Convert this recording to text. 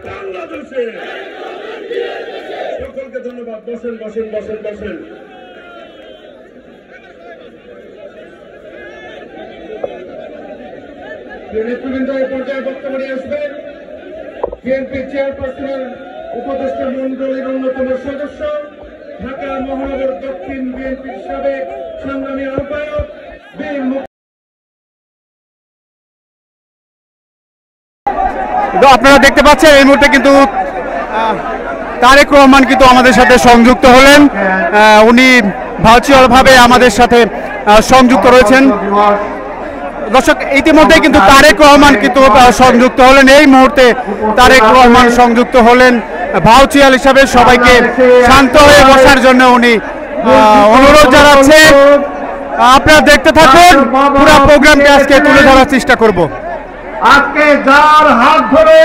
বাংলাদেশে সকলকে ধন্যবাদ। বসেন বসেন বসেন বসেন। নেতৃবৃন্দ এই পর্যায়ে বক্তব্য নিয়ে আসবেন বিএনপি চেয়ারপারসনের উপদেষ্টা মন্ডলীর অন্যতম সদস্য, ঢাকা মহানগর দক্ষিণ বিএনপির সাবেক সংগ্রামী আহ্বায়ক বীর। আপনারা দেখতে পাচ্ছেন এই মুহূর্তে কিন্তু তারেক রহমান কিন্তু আমাদের সাথে সংযুক্ত হলেন। উনি ভার্চুয়াল ভাবে আমাদের সাথে সংযুক্ত রয়েছেন। দর্শক, ইতিমধ্যে কিন্তু তারেক রহমান কিন্তু সংযুক্ত হলেন। এই মুহূর্তে তারেক রহমান সংযুক্ত হলেন ভার্চুয়াল হিসাবে। সবাইকে শান্ত হয়ে বসার জন্য উনি অনুরোধ জানাচ্ছেন। আপনারা দেখতে থাকুন, পুরো প্রোগ্রামকে আজকে তুলে ধরার চেষ্টা করব। আজকে যার হাত ধরে